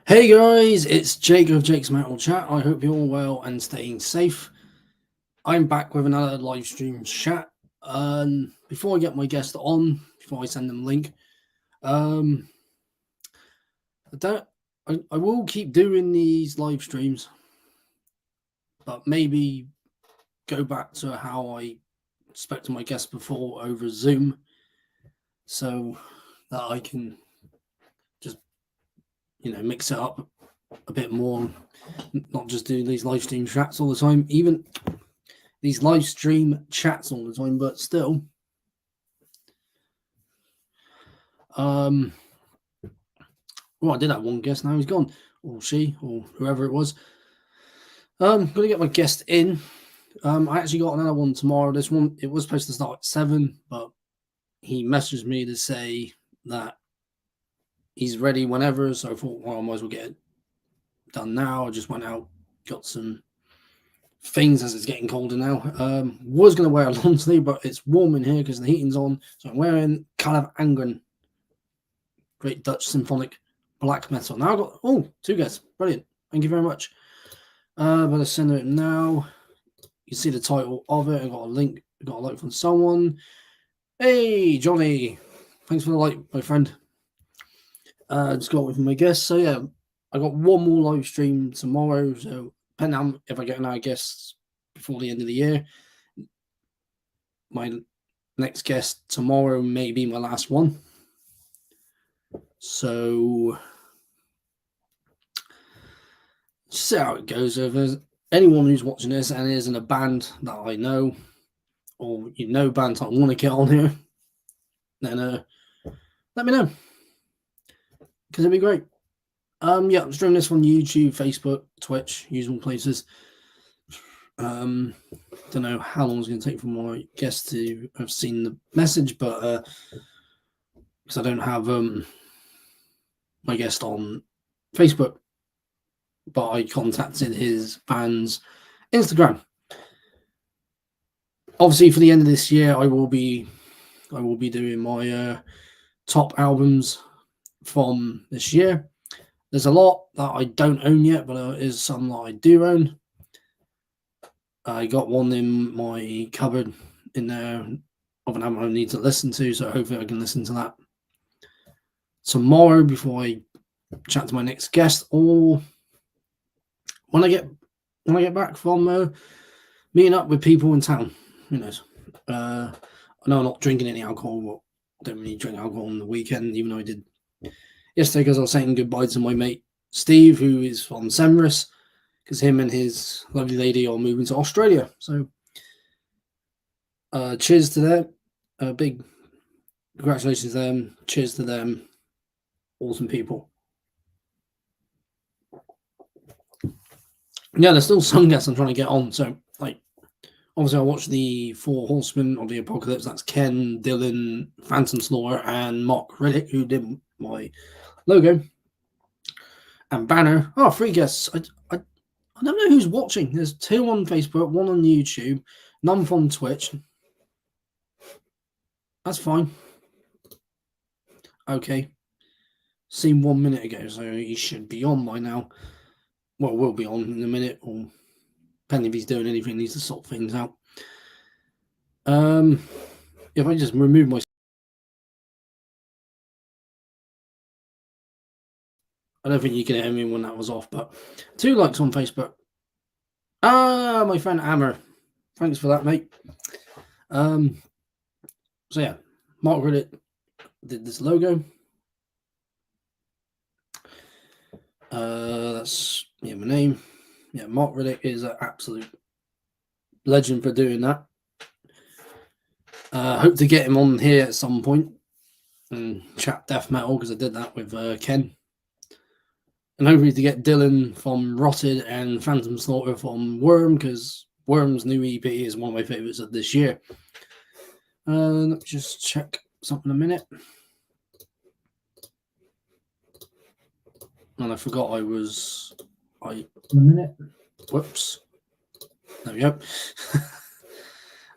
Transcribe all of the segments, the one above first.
Hey guys, it's Jake of Jake's Metal Chat. I hope you're all well and staying safe. I'm back with another live stream chat. Before I get my guest on, before I send them a link, I will keep doing these live streams, but maybe go back to how I spoke to my guest before over Zoom, so that I can just mix it up a bit more, not just do these live stream chats all the time. Even these live stream chats all the time, but still. Well, I did have one guest, now he's gone, or she, or whoever it was. I'm gonna get my guest in. I actually got another one tomorrow. This one, it was supposed to start at 7, but he messaged me to say that he's ready whenever, so I thought, well, I might as well get it done now. I just went out, got some things as it's getting colder now. Was going to wear a long sleeve, but it's warm in here because the heating's on, so I'm wearing Anti-Fascist Great Dutch Symphonic Black Metal. Now I've got, 2 guests. Brilliant. Thank you very much. Better send it now. You can see the title of it. I got a link. I got a like from someone. Hey, Johnny. Thanks for the like, my friend. Just got with my guests. So, yeah, I got one more live stream tomorrow. So, depending on if I get another guest before the end of the year, my next guest tomorrow may be my last one. So, see how it goes. If there's anyone who's watching this and is in a band that I know, or bands I want to get on here, then let me know, because it'd be great. Yeah, I'm streaming this on YouTube, Facebook, Twitch, usual places. Don't know how long it's going to take for my guests to have seen the message, but because I don't have my guest on Facebook, but I contacted his band's Instagram. Obviously, for the end of this year, I will be doing my top albums from this year. There's a lot that I don't own yet, but there is some that I do own. I got one in my cupboard in there of an album I need to listen to, so hopefully I can listen to that tomorrow before I chat to my next guest, or when I get back from meeting up with people in town. Who knows? I know I'm not drinking any alcohol, but I don't really drink alcohol on the weekend, even though I did yesterday, because I was saying goodbye to my mate Steve, who is from Semris, because him and his lovely lady are moving to Australia. So cheers to them. Big congratulations to them. Cheers to them. Awesome people. Yeah, there's still some guests I'm trying to get on. So, like, obviously I watched the 4 Horsemen of the Apocalypse. That's Ken, Dylan, Phantom Slaughter, and Mark Riddick, who did my logo and banner. 3 guests. I don't know who's watching. There's 2 on Facebook, 1 on YouTube, none from Twitch. That's fine. Okay. Seen 1 minute ago, so he should be on by now. Well, we'll be on in a minute, or depending if he's doing anything, needs to sort things out. If I just remove my... I don't think you can hear me when that was off, but 2 likes on Facebook. My friend Amber. Thanks for that, mate. So yeah, Mark Riddick did this logo. That's my name. Yeah, Mark Riddick is an absolute legend for doing that. Hope to get him on here at some point and chat death metal, because I did that with Ken. And hopefully to get Dylan from Rotted and Phantom Slaughter from Worm, because Worm's new EP is one of my favourites of this year. Let me just check something a minute. And I forgot a minute. Whoops. There we go.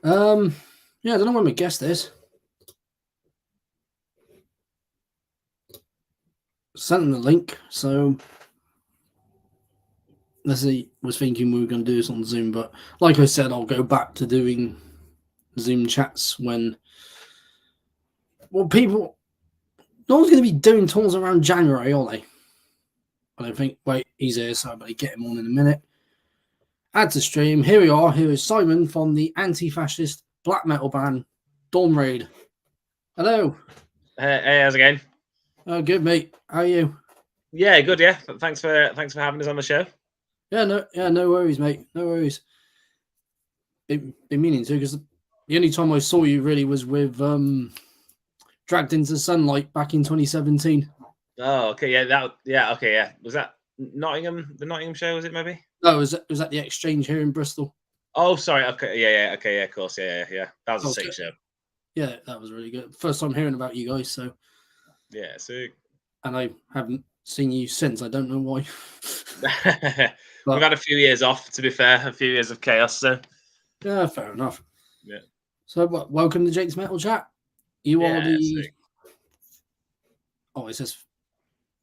Yeah, I don't know where my guest is. Sent them the link, so was thinking we were going to do this on Zoom, but like I said, I'll go back to doing Zoom chats when. Well, no one's going to be doing tours around January, are they? I don't think. Wait, he's here, so I better get him on in a minute. Add to stream. Here we are. Here is Simon from the Anti-Fascist Black Metal band Dawn Raid. Hello. Hey, how's it going? Oh, good, mate. How are you? Yeah, good. Yeah, thanks for having us on the show. Yeah, no worries, mate. No worries. Been meaning to, because the only time I saw you really was with Dragged into Sunlight back in 2017. Oh, okay, okay, yeah. Was that Nottingham? The Nottingham show, was it maybe? No, it was at the Exchange here in Bristol. Oh, sorry. Okay, yeah, okay, yeah, of course, yeah. That was a sick show. Yeah, that was really good. First time hearing about you guys, so yeah, sick. And I haven't seen you since. I don't know why. We've had a few years off, to be fair, a few years of chaos. So yeah, fair enough. Yeah. So welcome to Jake's Metal Chat. You are the. Sick. Oh, it says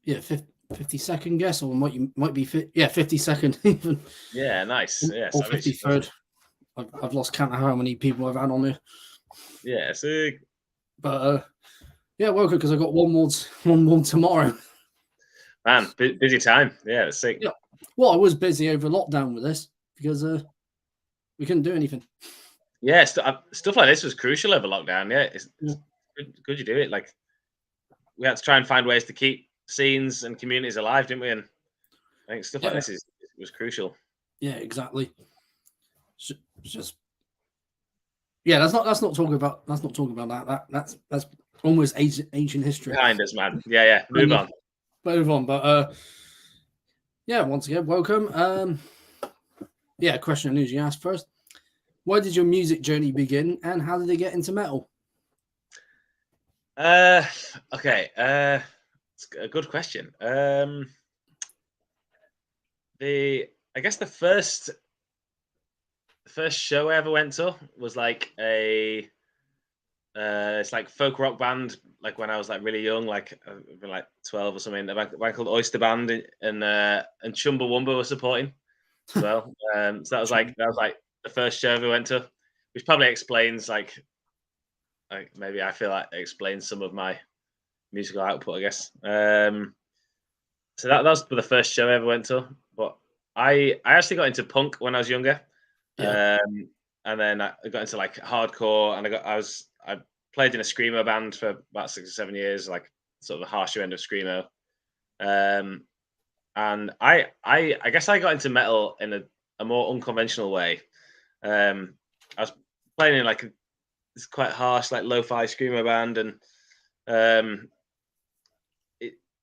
50-second guess, or might be 50-second even. Yeah, nice. Yeah, or 53rd. I've lost count of how many people I've had on there. Yeah, sick. But yeah, welcome, because I've got one more tomorrow. Man, busy time. Yeah, it's sick. Yeah. Well, I was busy over lockdown with this because we couldn't do anything. Yeah, stuff like this was crucial over lockdown. Yeah, it's good you do it. Like, we had to try and find ways to keep scenes and communities alive, didn't we? And I think stuff like this was crucial. Yeah, exactly. Just let's not talk about that. That's almost ancient history behind us, man. Yeah. Move on. But yeah, once again, welcome. Question and news you asked first. Why did your music journey begin, and how did it get into metal? Okay. It's a good question. I guess the first show I ever went to was like it's like folk rock band, like when I was like really young, like I've been like 12 or something. A band called Oyster Band, and Chumbawamba was supporting as well. So that was like the first show I ever went to, which probably explains like maybe I feel like it explains some of my musical output, I guess. So that was the first show I ever went to. But I actually got into punk when I was younger. Yeah. And then I got into like hardcore, and I played in a screamo band for about 6 or 7 years, like sort of the harsher end of screamo. And I guess I got into metal in a more unconventional way. I was playing in like this quite harsh, like lo-fi screamo band, and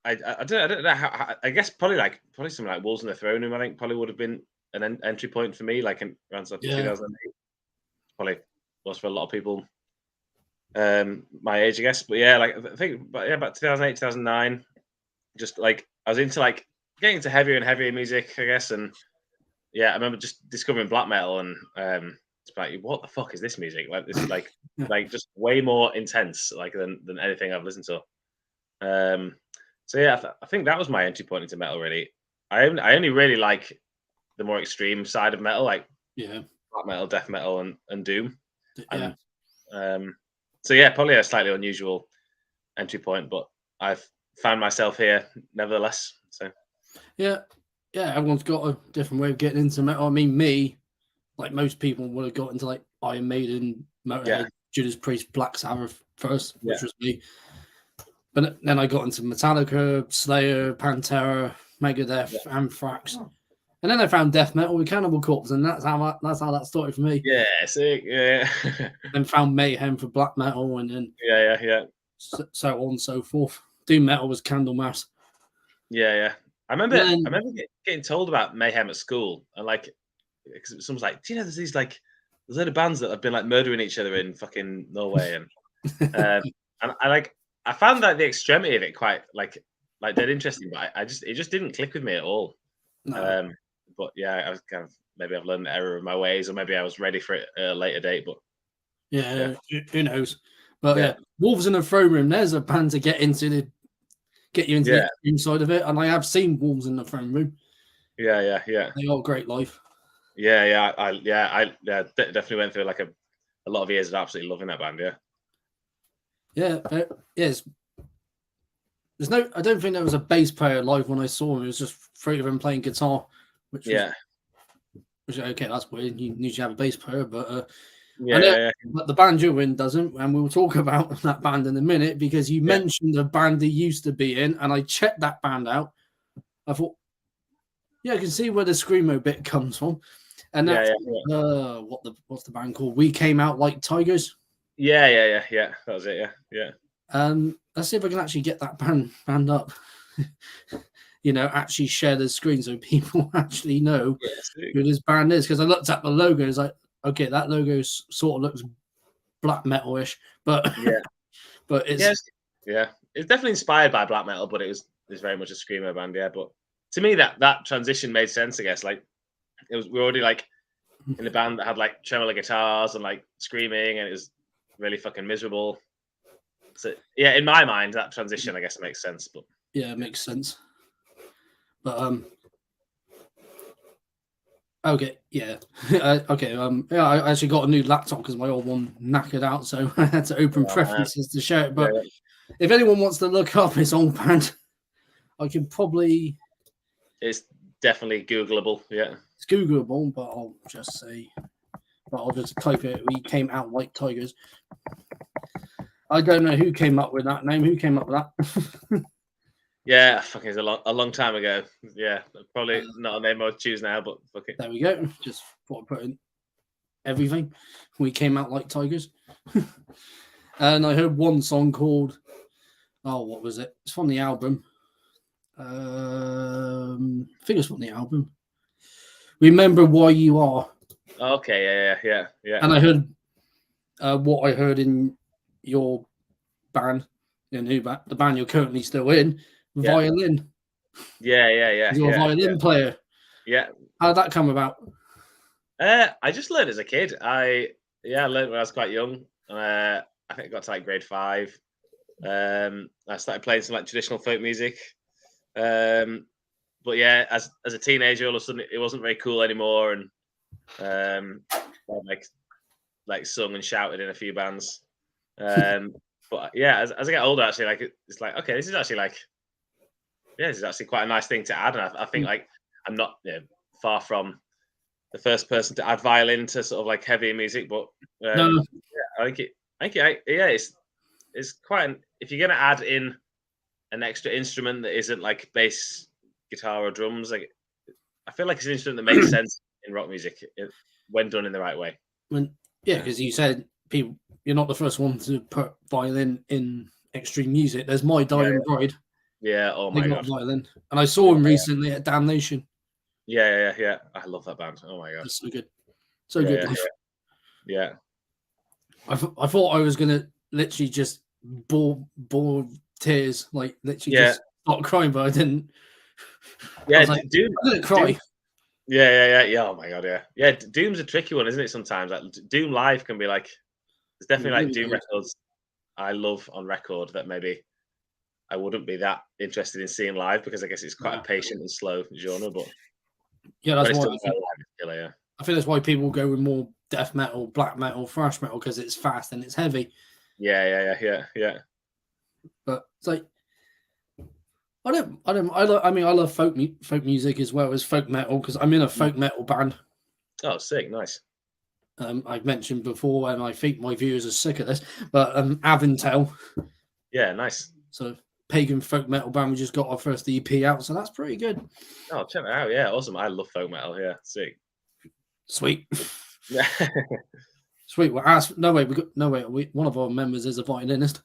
I don't know how. I guess probably something like Wolves in the Throne Room. I think probably would have been an entry point for me, like around 2008. Probably was for a lot of people my age, I guess. But yeah, like I think, about 2008, 2009. Just like I was into like getting into heavier and heavier music, I guess, and yeah, I remember just discovering black metal, and it's like, what the fuck is this music? Like this is like just way more intense, like than anything I've listened to. So yeah, I think that was my entry point into metal. Really, I only really like the more extreme side of metal, like black metal, death metal, and doom. Yeah. And, so yeah, probably a slightly unusual entry point, but I've found myself here nevertheless. So yeah, everyone's got a different way of getting into metal. I mean, me, like most people, would have got into like Iron Maiden, Motorhead, Judas Priest, Black Sabbath first, which was me. But then I got into Metallica, Slayer, Pantera, Megadeth, Anthrax, and then I found death metal with Cannibal Corpse, and that's how that started for me. Yeah, sick. Yeah. Then found Mayhem for black metal, and then yeah. So on and so forth. Doom metal was Candlemass. Yeah. I remember getting told about Mayhem at school, and like someone's like, "Do you know there's a lot of bands that have been like murdering each other in fucking Norway?" And and I found that the extremity of it quite like dead interesting, but it just didn't click with me at all. No. But yeah, I was kind of, maybe I've learned the error of my ways, or maybe I was ready for it at a later date. But who knows? But Wolves in the Throne Room, there's a band to get you into the extreme side of it, and I have seen Wolves in the Throne Room. Yeah. They got great life. I definitely went through like a lot of years of absolutely loving that band. Yes. There's no. I don't think there was a bass player live when I saw him. It was just three of them playing guitar, which was okay. That's weird. You usually have a bass player, but I know. But the band you're in doesn't, and we'll talk about that band in a minute because you mentioned the band they used to be in, and I checked that band out. I thought, yeah, I can see where the screamo bit comes from, and that's what's the band called? We Came Out Like Tigers. Yeah. That was it. Yeah. Let's see if I can actually get that band up. Actually share the screen so people actually know who this band is. Because I looked at the logo, it's like, okay, that logo sort of looks black metal-ish, but but it's it's definitely inspired by black metal, but it's very much a screamo band. Yeah, but to me that transition made sense. I guess like we're already like in a band that had like tremolo guitars and like screaming, and it was really fucking miserable. So yeah, in my mind, that transition I guess makes sense. But yeah, it makes sense. But okay, yeah, okay. I actually got a new laptop because my old one knackered out, so I had to open preferences to share it. But if anyone wants to look up his old band, I can probably. It's definitely Googleable. Yeah, it's Googleable, but I'll just say. But I'll just type it. We Came Out Like Tigers. I don't know who came up with that name. Who came up with that? Yeah, fucking it's a long time ago. Yeah, probably not a name I would choose now, but fuck it. There we go. Just thought I'd put in everything. We Came Out Like Tigers. And I heard one song called, what was it? It's from the album. I think it's from the album. Remember Why You Are. Okay, yeah. And I heard what I heard in your band, the band you're currently still in, violin. Yeah. You're a violin player. Yeah. How did that come about? I just learned as a kid. I learned when I was quite young. I think I got to like grade 5. I started playing some like traditional folk music. But yeah, as a teenager, all of a sudden it wasn't very cool anymore, and I like sung and shouted in a few bands. But yeah, as I get older, actually, like it's like okay, this is actually quite a nice thing to add, and I think like I'm not far from the first person to add violin to sort of like heavy music, but No. I think it's quite if you're gonna add in an extra instrument that isn't like bass, guitar, or drums, like I feel like it's an instrument that makes sense in rock music when done in the right way. Because you said you're not the first one to put violin in extreme music. There's My Dying Bride. Yeah, oh my god, violin, and I saw him recently at Damnation. Yeah. I love that band. Oh my god, that's so good, so good. Yeah. I thought I was gonna literally just bore tears, like literally just start crying, but I didn't. Yeah, I Doom. I didn't cry. Doom. Yeah. Oh my god, yeah. Doom's a tricky one, isn't it? Sometimes like Doom live can be like. There's definitely like Doom records I love on record that maybe I wouldn't be that interested in seeing live because I guess it's quite a patient and slow genre. But yeah, that's why I think that's why people go with more death metal, black metal, thrash metal because it's fast and it's heavy. Yeah. But it's like I love folk music as well as folk metal because I'm in a folk metal band. Oh, sick, nice. I've mentioned before, and I think my viewers are sick of this, but Avintel. Yeah, nice. So pagan folk metal band. We just got our first EP out, so that's pretty good. Oh, check that out! Yeah, awesome. I love folk metal. Yeah, sick. Sweet. Sweet. Well, one of our members is a violinist.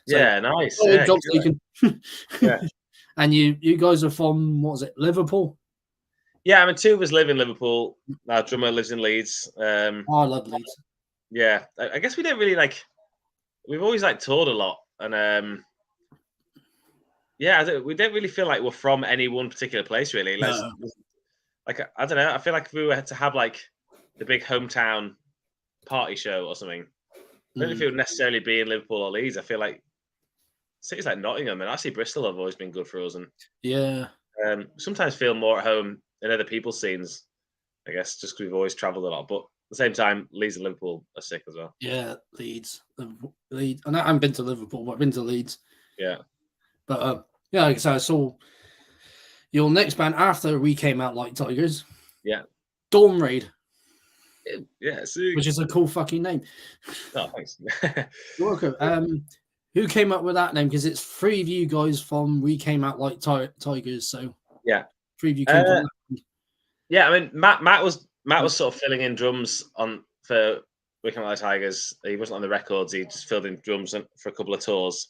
So, yeah, nice. Job taken. Yeah. And you guys are from what was it, Liverpool? Yeah, I mean, 2 of us live in Liverpool. Our drummer lives in Leeds. I love Leeds. Yeah, I guess we don't really like. We've always like toured a lot, and yeah, we don't really feel like we're from any one particular place, really. Like I don't know. I feel like if we were to have like the big hometown party show or something, I don't know if it would necessarily be in Liverpool or Leeds. I feel like cities like Nottingham and actually Bristol have always been good for us, and yeah, sometimes feel more at home other people's scenes, I guess, just because we've always travelled a lot. But at the same time, Leeds and Liverpool are sick as well. Yeah, Leeds. And I haven't been to Liverpool, but I've been to Leeds. Yeah. But yeah, like I said, I saw your next band after We Came Out Like Tigers. Yeah. Dawn Raid. Yeah, sick. Which is a cool fucking name. Oh, thanks. You're welcome. Who came up with that name? Because it's 3 of you guys from We Came Out Like Tigers. So yeah, 3 of you came from that. Yeah, I mean, Matt was sort of filling in drums for We Came Out Like Tigers. He wasn't on the records. He just filled in drums for a couple of tours.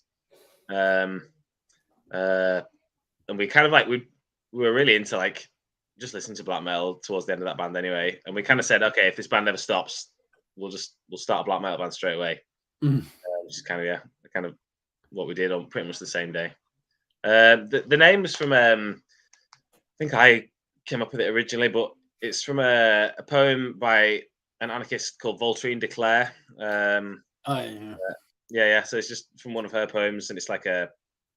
And we kind of like we were really into like just listening to black metal towards the end of that band anyway. And we kind of said, okay, if this band never stops, we'll start a black metal band straight away. Which is kind of what we did on pretty much the same day. The name was from I think I came up with it originally, but it's from a poem by an anarchist called Voltaire de Cleyre. Yeah. So it's just from one of her poems, and it's like a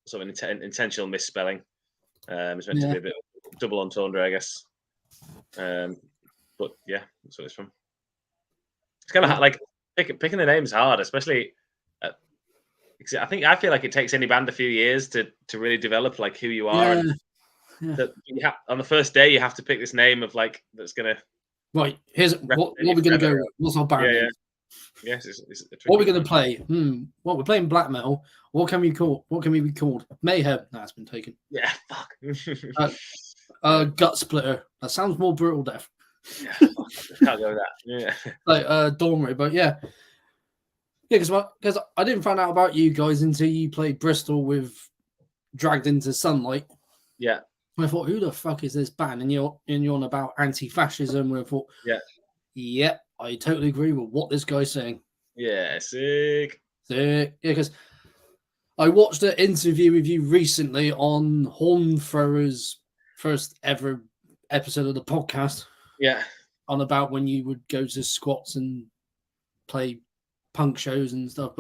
sort of intentional misspelling. It's meant to be a bit of double entendre, I guess. But yeah, that's what it's from. It's kind of like picking the names hard, especially. I feel like it takes any band a few years to really develop like who you are. And that on the first day you have to pick this name of like that's gonna. Right, here's what we're gonna go with. What's our band name? Yes, what we're gonna play? Well, we're playing black metal. What can we be called? Mayhem. That's been taken. Yeah, fuck. Gut Splitter. That sounds more brutal death. Yeah, can't go with that. Yeah. Like Dawn Raid, but yeah. Yeah, because I didn't find out about you guys until you played Bristol with Dragged Into Sunlight. Yeah. And I thought, who the fuck is this band? And you're on about anti-fascism. And I thought, yep, I totally agree with what this guy's saying. Yeah, sick. Yeah, because I watched an interview with you recently on Horn Thrower's first ever episode of the podcast. Yeah. On about when you would go to squats and play punk shows and stuff,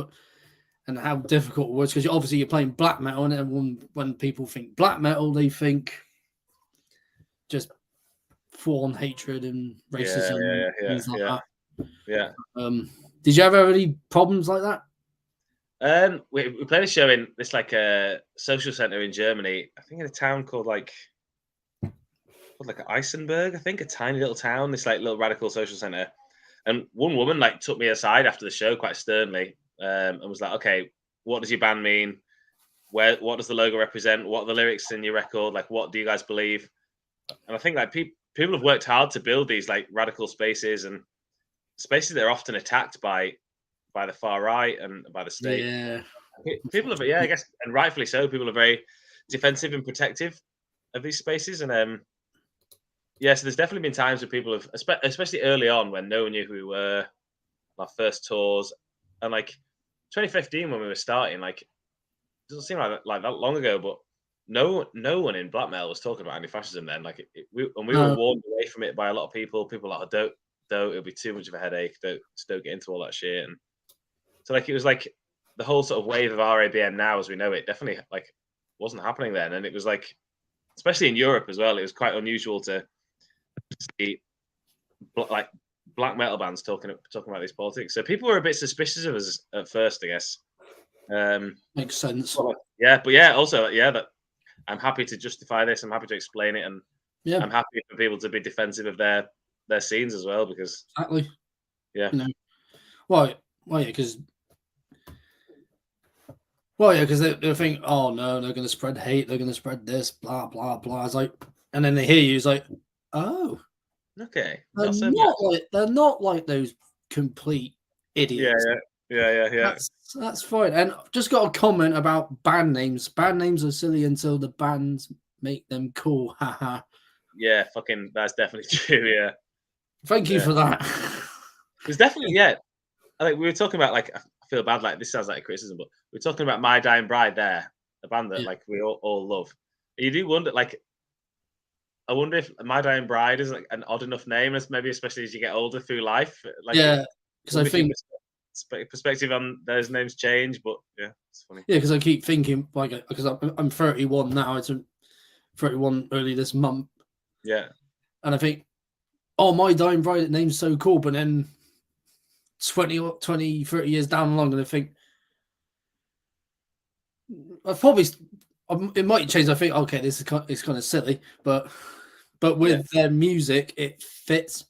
and how difficult it was, because obviously you're playing black metal, and everyone, when people think black metal, they think just full on hatred and racism, things like that. Yeah. Did you ever have any problems like that? We played a show in this like a social center in Germany. I think in a town called like Eisenberg. I think a tiny little town. This like little radical social center. And one woman like took me aside after the show quite sternly, and was like, "Okay, what does your band mean? What does the logo represent? What are the lyrics in your record? Like, what do you guys believe?" And I think like people have worked hard to build these like radical spaces, and spaces that are often attacked by the far right and by the state. Yeah, people are, I guess, and rightfully so. People are very defensive and protective of these spaces, and yeah, so there's definitely been times where people have, especially early on when no one knew who we were, our first tours, and like 2015 when we were starting, like it doesn't seem like that long ago, but no one in black metal was talking about anti-fascism then. Like we were warned away from it by a lot of people. People were like, don't, it'll be too much of a headache. Don't get into all that shit. And so like it was like the whole sort of wave of RABM now as we know it definitely like wasn't happening then, and it was like, especially in Europe as well, it was quite unusual to see like black metal bands talking about these politics. So people were a bit suspicious of us at first, I guess. Makes sense. But also that I'm happy to justify this. I'm happy to explain it, and I'm happy for people to be defensive of their scenes as well, because exactly. Yeah. Well, yeah, because they think, oh no, they're going to spread hate, they're going to spread this, blah blah blah. It's like, and then they hear you, it's like, oh, okay, they're not like those complete idiots. Yeah. That's fine. And just got a comment about band names. Band names are silly until the bands make them cool. Haha. Yeah, fucking, that's definitely true. Yeah. Thank you for that. There's definitely I think we were talking about, like, I feel bad, like this sounds like a criticism, but we're talking about My Dying Bride there, a band that like we all love. You do wonder, like, I wonder if My Dying Bride is like an odd enough name, as maybe especially as you get older through life. Like, because I think perspective on those names change, but it's funny. Yeah, because I keep thinking, like, because I'm 31 now. It's 31 early this month. Yeah. And I think, oh, My Dying Bride name's so cool, but then 20, 30 years down the line, and I think, I've probably, it might change. I think, okay, this is it's kind of silly, but with their music, it fits.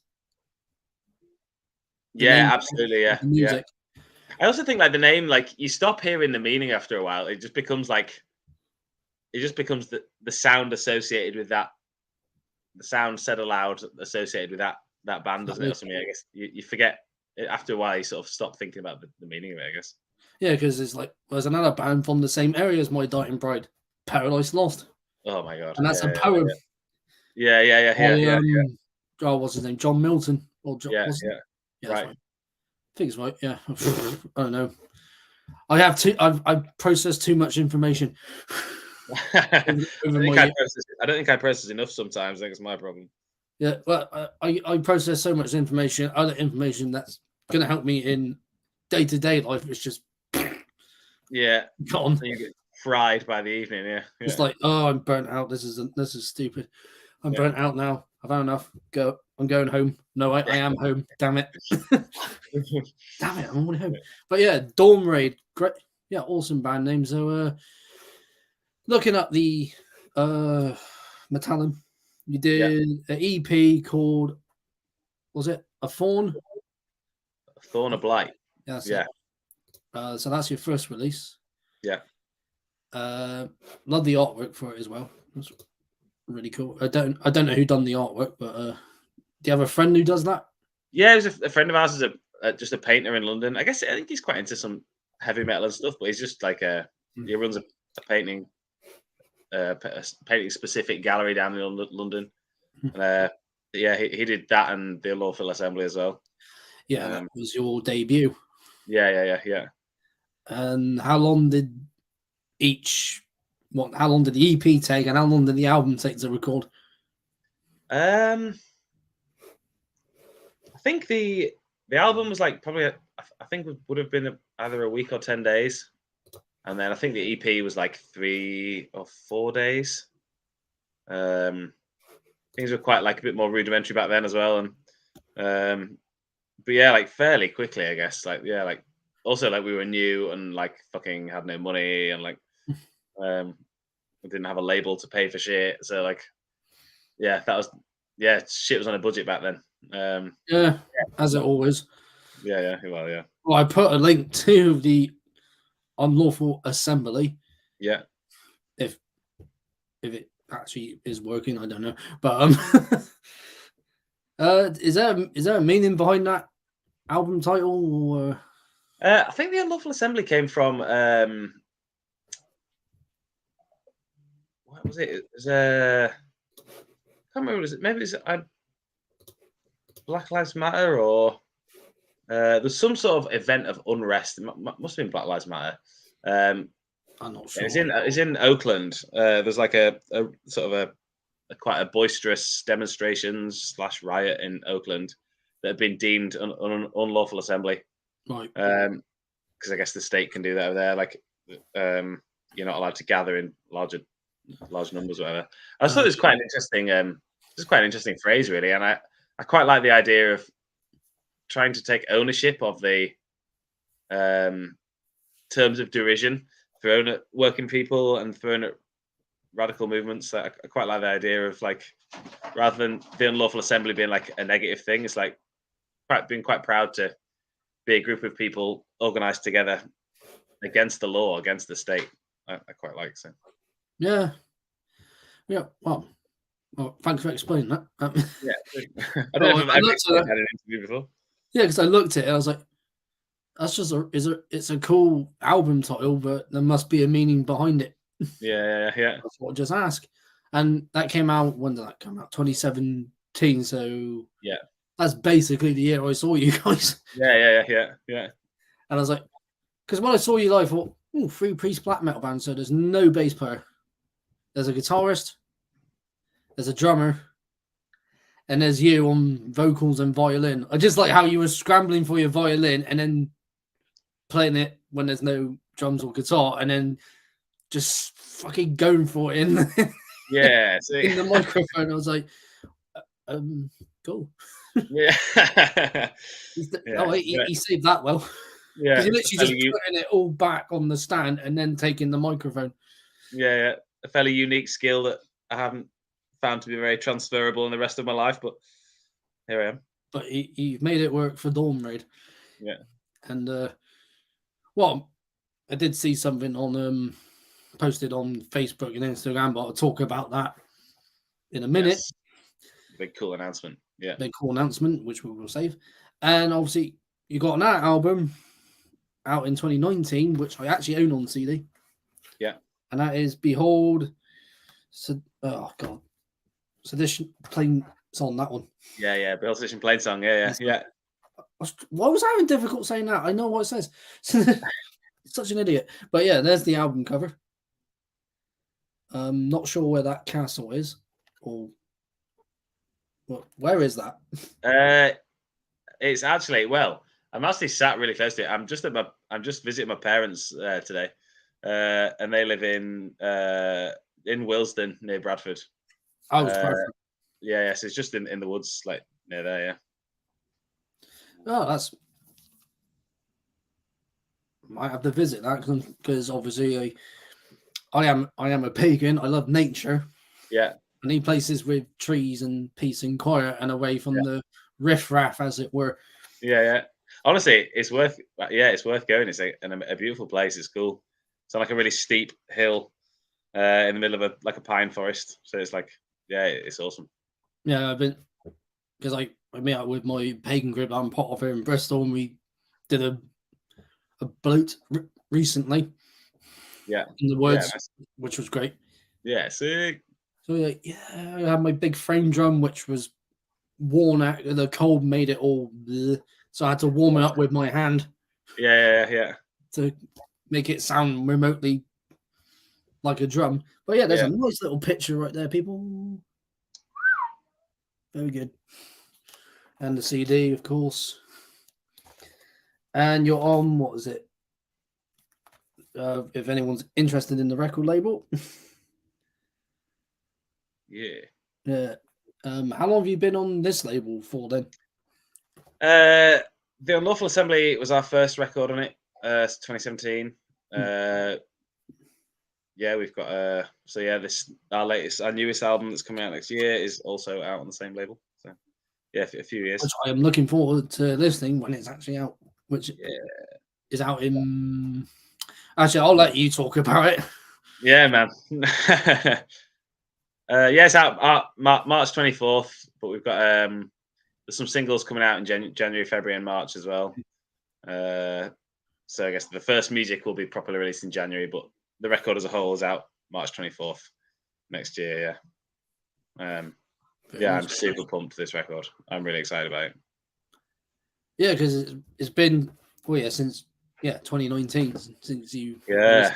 Yeah, absolutely. Yeah, the music. Yeah. I also think like the name, like you stop hearing the meaning after a while. It just becomes the sound associated with that, the sound said aloud associated with that band, doesn't it, or something? I guess you forget after a while. You sort of stop thinking about the meaning of it, I guess. Yeah, because it's like there's another band from the same area as My Dying Bride, Paradise Lost. Oh my god! And that's a poem. Yeah. Oh, what's his name? John Milton. Or John, Yeah. yeah, Right. that's right. I think it's right. Yeah. I don't know. I've processed too much information. I don't think I process enough sometimes. I think it's my problem. Yeah, well, I process so much information, other information that's going to help me in day-to-day life. It's just gone. So you get fried by the evening. Yeah. It's like, oh, I'm burnt out. This is stupid. I'm burnt out now. I've had enough. I'm going home. No, I am home. Damn it. Damn it. I'm already home. But yeah, Dawn Raid. Great. Yeah, awesome band name. So looking at the Metallum, you did an EP called, was it A Thorn? Thorn of Blight. Yeah. So that's your first release. Yeah. Love the artwork for it as well. That's really cool. I don't know who done the artwork, but do you have a friend who does that? Yeah, it was a friend of ours is just a painter in London. I think he's quite into some heavy metal and stuff, but he's just like he runs a painting specific gallery down in London. And he did that and the Unlawful Assembly as well. Yeah, that was your debut. Yeah. And how long did how long did the EP take, and how long did the album take to record? I think the album was like probably I think it would have been either a week or 10 days, and then I think the EP was like 3 or 4 days. Things were quite like a bit more rudimentary back then as well, and but yeah, like fairly quickly, I guess. Like also like we were new and like fucking had no money and like we didn't have a label to pay for shit, so like shit was on a budget back then. As it always. Yeah. Well, I put a link to the Unlawful Assembly. Yeah. If it actually is working, I don't know. But is there a meaning behind that album title? Or I think the Unlawful Assembly came from what was it? It was I can't remember. Maybe it's Black Lives Matter, or there's some sort of event of unrest. It must have been Black Lives Matter. I'm not sure. It's in Oakland. There's like a sort of a quite a boisterous demonstrations / riot in Oakland that have been deemed an unlawful assembly. Right. Because I guess the state can do that over there. Like, you're not allowed to gather in large numbers, or whatever. I just thought it was quite an interesting. It's quite an interesting phrase, really, and I quite like the idea of trying to take ownership of the terms of derision thrown at working people and thrown at radical movements. I quite like the idea of like, rather than the Unlawful Assembly being like a negative thing, it's like being quite proud to be a group of people organized together against the law, against the state. I quite like so. Yeah. Well, thanks for explaining that. Yeah, I don't know if I've had an interview before. Yeah, because I looked at it, I was like, that's just it's a cool album title, but there must be a meaning behind it. Yeah. That's what I just ask. And that came out, when did that come out? 2017. So yeah, that's basically the year I saw you guys. Yeah. And I was like, because when I saw you live, I thought, oh, 3-piece black metal band. So there's no bass player. There's a guitarist, there's a drummer, and there's you on vocals and violin. I just like how you were scrambling for your violin and then playing it when there's no drums or guitar, and then just fucking going for it in yeah in the microphone. I was like, Cool. Yeah. He saved that well. Yeah, Because he literally just putting it all back on the stand and then taking the microphone. Yeah, a fairly unique skill that I haven't found to be very transferable in the rest of my life, but here I am. But he made it work for Dawn Raid. Yeah. And well, I did see something on posted on Facebook and Instagram, but I'll talk about that in a minute. Yes. Big cool announcement. Yeah. Big cool announcement, which we will save. And obviously, you got an album out in 2019, which I actually own on CD. Yeah. And that is Behold. Oh God, Sedition Plain Song. That one. Yeah. Behold Sedition Plain Song. Yeah. Why was I having difficult saying that? I know what it says. Such an idiot. But yeah, there's the album cover. Not sure where that castle is, or where is that? It's actually I'm actually sat really close to it. I'm just visiting my parents today, and they live in Willesden near Bradford. Oh, it's perfect. Yeah. So it's just in the woods, like near there. Yeah. Oh, that's. Might have to visit that because obviously I am a pagan. I love nature. Yeah. I need places with trees and peace and quiet and away from the riffraff, as it were. Yeah. Honestly, it's worth going. It's a beautiful place. It's cool. It's on like a really steep hill in the middle of a pine forest. So it's like, it's awesome. Yeah, I've been because I met up with my pagan group I'm part of here in Bristol, and we did a bloat recently. Yeah, in the woods, which was great. Yeah, sick. So I had my big frame drum, which was worn out. The cold made it all bleh, so I had to warm it up with my hand. Yeah. To make it sound remotely like a drum. But yeah, there's a nice little picture right there, people. Very good. And the CD, of course. And you're on, what is it? If anyone's interested in the record label. Yeah. How long have you been on this label for then? The Unlawful Assembly was our first record on it, 2017. We've got our newest album that's coming out next year is also out on the same label. So a few years. Which I am looking forward to listening when it's actually out. Which is out in. Actually, I'll let you talk about it. Yeah, man. It's out March 24th, but we've got there's some singles coming out in January, February, and March as well. So I guess the first music will be properly released in January, but the record as a whole is out March 24th next year. I'm super pumped for this record. I'm really excited about it. Yeah, because it's been since 2019 since you Yeah.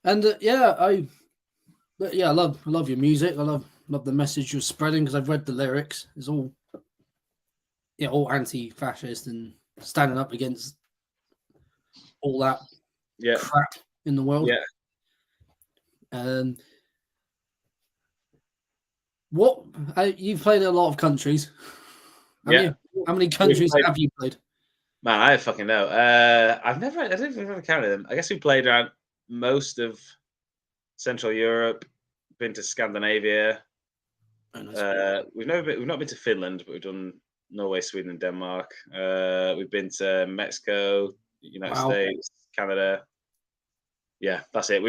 I love your music. I love the message you're spreading because I've read the lyrics. It's all all anti-fascist and standing up against all that crap in the world. Yeah. You've played in a lot of countries. How many countries have you played? Man, I don't fucking know. I don't think we've ever counted them. I guess we played around most of Central Europe, been to Scandinavia. We've not been to Finland, but we've done Norway, Sweden, and Denmark. We've been to Mexico, United States, Canada. Yeah, that's it.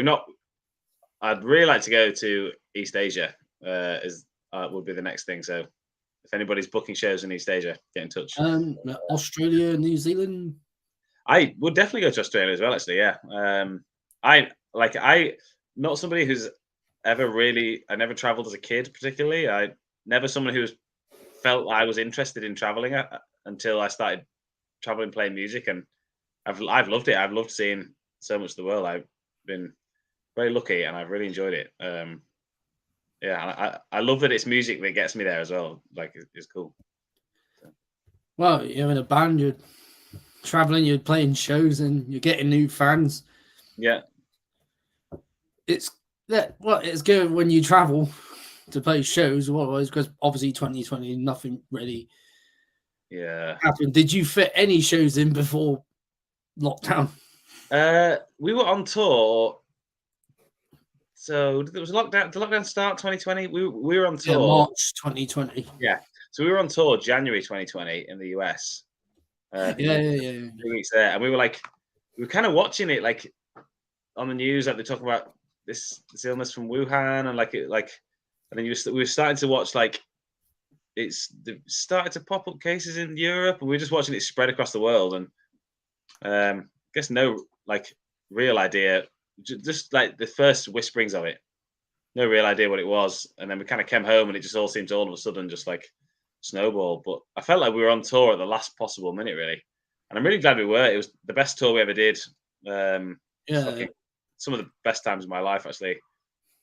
I'd really like to go to East Asia. Would be the next thing. So if anybody's booking shows in East Asia, get in touch. Australia, New Zealand. I would definitely go to Australia as well. Actually, yeah. I not somebody who's ever really. I never travelled as a kid, particularly. I never someone who felt I was interested in travelling until I started travelling, playing music, and I've loved it. I've loved seeing so much of the world. I've been very lucky, and I've really enjoyed it. I love that it's music that gets me there as well. Like, it's cool. So. Well, you're in a band, you're traveling, you're playing shows, and you're getting new fans. Yeah, it's Yeah, well, it's good when you travel to play shows, otherwise, because obviously 2020, nothing really happened. Did you fit any shows in before lockdown? We were on tour. So there was lockdown. Did lockdown start 2020? We were on Yeah, tour. March 2020. Yeah. So we were on tour January 2020 in the US. I think Yeah, we yeah, yeah. 3 weeks there, and we were kind of watching it like on the news, like they talk about this illness from Wuhan, and and then we were starting to watch like they started to pop up cases in Europe, and we were just watching it spread across the world, and I guess no like real idea, just like the first whisperings of it, no real idea what it was, and then we kind of came home, and it just all seemed to all of a sudden just like snowball. But I felt like we were on tour at the last possible minute, really, and I'm really glad we were. It was the best tour we ever did. Yeah. Fucking some of the best times of my life, actually.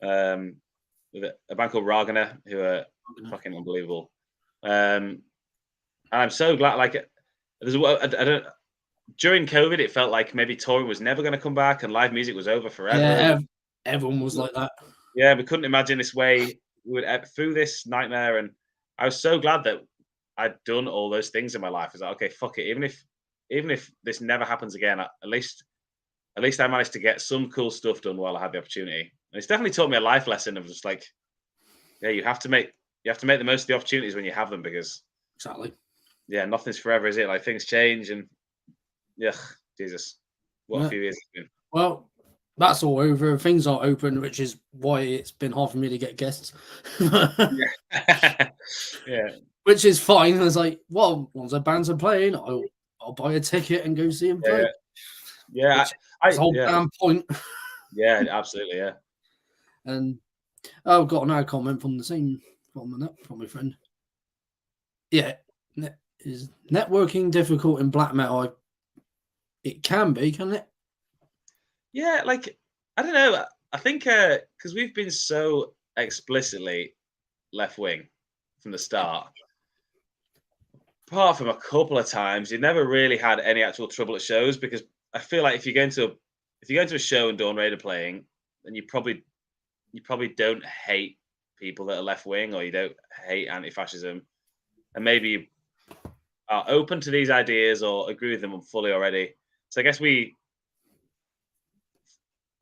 Um, with a band called Ragana, who are fucking unbelievable. And I'm so glad. Like, I don't. During COVID, it felt like maybe touring was never going to come back, and live music was over forever. Yeah, everyone was like that. Yeah, we couldn't imagine this way. We would through this nightmare, and I was so glad that I'd done all those things in my life. I was like, okay, fuck it. Even if this never happens again, at least I managed to get some cool stuff done while I had the opportunity. And it's definitely taught me a life lesson of just like, yeah, you have to make the most of the opportunities when you have them, because Exactly. yeah, nothing's forever, is it? Like things change, and yeah, Jesus, what a Yeah. few years it's been. Well, that's all over. Things are open, which is why it's been hard for me to get guests. Yeah. Yeah. Which is fine. I was like, well, once the bands are playing, I'll buy a ticket and go see them play. Yeah. Which is the whole Yeah. damn point. Yeah, absolutely. Yeah. And I've got another comment from the same from my friend. Yeah, is networking difficult in black metal? It can be, can it? Yeah, like I don't know. I think because we've been so explicitly left wing from the start, apart from a couple of times, you never really had any actual trouble at shows, because I feel like if you go into a show and Dawn Raid are playing, then you probably don't hate people that are left wing, or you don't hate anti-fascism, and maybe you are open to these ideas or agree with them fully already. So I guess we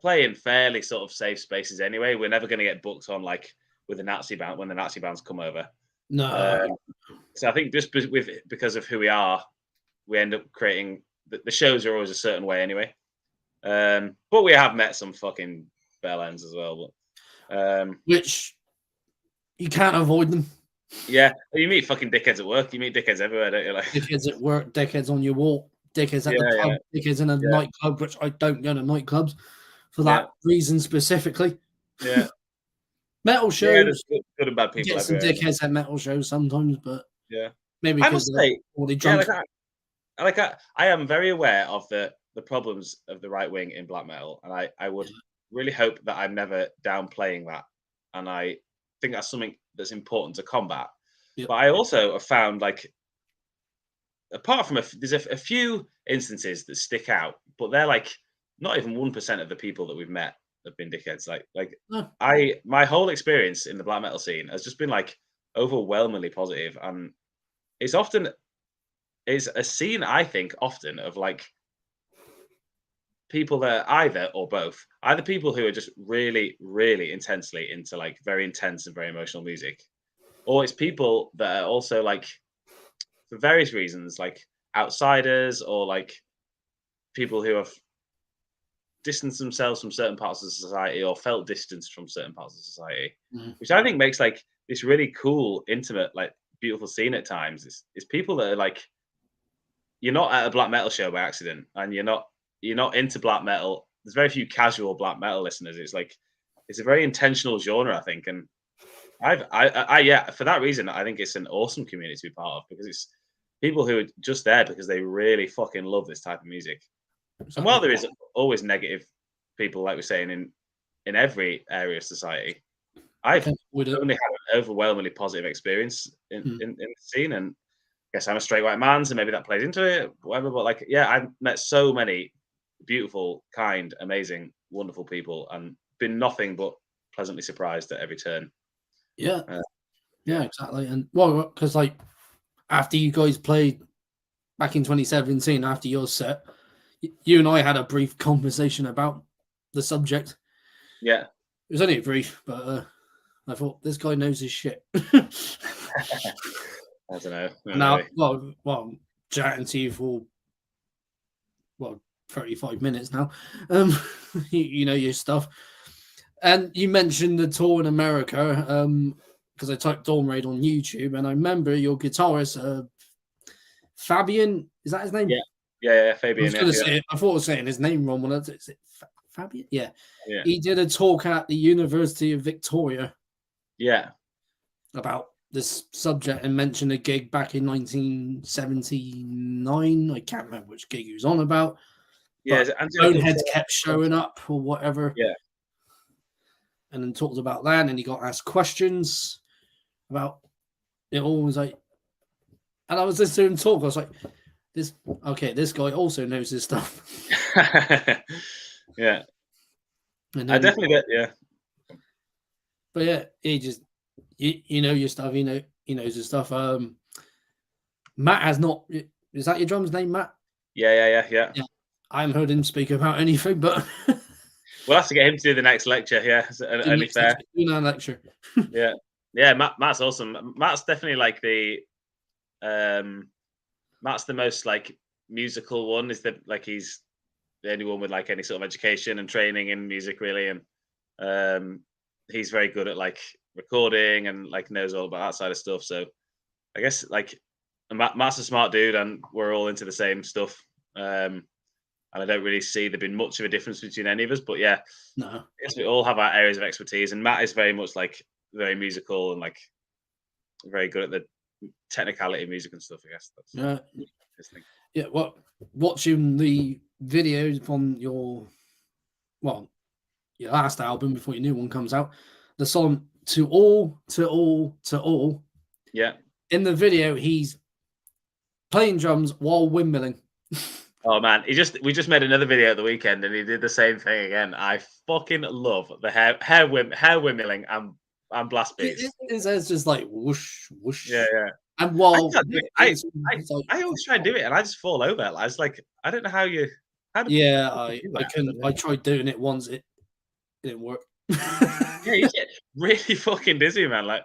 play in fairly sort of safe spaces anyway. We're never going to get booked on like with the Nazi band when the Nazi bands come over. No. So I think just because of who we are, we end up creating the shows are always a certain way anyway. But we have met some fucking bell ends as well. But which you can't avoid them. yeah, you meet fucking dickheads at work. You meet dickheads everywhere, don't you? Like dickheads at work, dickheads on your walk, dickheads at the pub, dickheads in a nightclub, which I don't go to nightclubs for that reason specifically. Yeah. Metal shows, good and bad people get some everywhere. dickheads at metal shows sometimes, but yeah, maybe I because must they're say, already yeah, drunk. I am very aware of the problems of the right wing in black metal, and I would really hope that I'm never downplaying that, and I think that's something that's important to combat. Yep. But I also have found like, apart from there's a few instances that stick out, but they're like not even 1% of the people that we've met have been dickheads. My whole experience in the black metal scene has just been like overwhelmingly positive, and it's often it's a scene, I think, often of like people that are either or both, either people who are just really, really intensely into like very intense and very emotional music, or it's people that are also like, for various reasons, like outsiders, or like people who have distanced themselves from certain parts of society or felt distanced from certain parts of society, which I think makes like this really cool, intimate, like beautiful scene at times. It's people that are like, you're not at a black metal show by accident, and you're not into black metal. There's very few casual black metal listeners. It's like it's a very intentional genre, I think, and yeah, for that reason, I think it's an awesome community to be part of, because it's people who are just there because they really fucking love this type of music. And while there is always negative people, like we're saying, in every area of society, I've only had an overwhelmingly positive experience in the scene. And I guess I'm a straight white man, so maybe that plays into it, whatever. But like, yeah, I've met so many beautiful, kind, amazing, wonderful people, and been nothing but pleasantly surprised at every turn. Yeah, Uh, yeah, exactly. And well, because like after you guys played back in 2017, after your set, you and I had a brief conversation about the subject. Yeah. It was only a brief, but I thought this guy knows his shit. I don't know. Not Now, really. well, chatting to you for 35 minutes now. Um, you know your stuff, and you mentioned the tour in America. Because I typed Dawn Raid on YouTube, and I remember your guitarist, Fabian. Is that his name? Yeah. Yeah, I was Fabian. going Yeah, to say it. I thought I was saying his name wrong. When I is it Fabian? Yeah. yeah, He did a talk at the University of Victoria yeah, about this subject and mentioned a gig back in 1979. I can't remember which gig he was on about, yeah. but Is it Angela Boneheads Victoria? kept showing up or whatever, Yeah. and then talked about that, and he got asked questions about it all. Was like, and I was listening to him talk. I was like, this guy also knows his stuff. Yeah. And I then, definitely get. Yeah. but yeah, he just you know your stuff. He knows his stuff. Matt has not. Is that your drum's name, Matt? Yeah. Yeah, I haven't heard him speak about anything, but We'll have to get him to do the next lecture. Yeah, the only next fair. lecture. Yeah, yeah. Matt's awesome. Matt's definitely like um, Matt's the most like musical one. Is that like he's the only one with like any sort of education and training in music, really, and he's very good at like recording and like knows all about that side of stuff. So I guess like Matt's a smart dude, and we're all into the same stuff. And I don't really see there being much of a difference between any of us. But yeah, No, I guess we all have our areas of expertise, and Matt is very much like very musical and like very good at the technicality of music and stuff. I guess that's yeah, his thing. yeah. Well, watching the videos from your last album before your new one comes out, the song "To All, to All, to All." Yeah. In the video, he's playing drums while windmilling. Oh man, we just made another video at the weekend, and he did the same thing again. I fucking love the hair windmilling and blast beats. It's just like whoosh, whoosh, Yeah. and I while can't do it. it's like, I always try and do it, and I just fall over. I was like, I don't know how you how do yeah, people do I that? I can. don't I know. tried doing it once. It didn't work. Yeah, you get really fucking dizzy, man. Like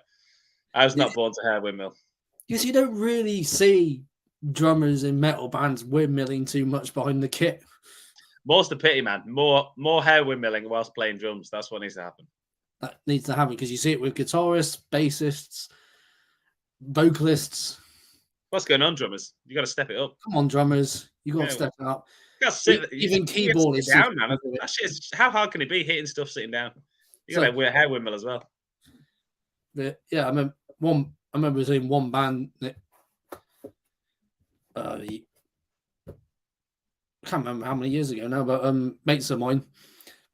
I was not born to hair windmill. Because you don't really see drummers in metal bands windmilling too much behind the kit. More's the pity, man. More hair windmilling whilst playing drums. That's what needs to happen. That needs to happen because you see it with guitarists, bassists, vocalists. What's going on, drummers? You got to step it up. Come on, drummers, you got to Yeah, step it up. you got to sit. Even You got to sit keyboardists. down, man. That shit is, how hard can it be hitting stuff sitting down? You got to wear hair windmill as well. Yeah, I remember seeing one band that I can't remember how many years ago now, but mates of mine.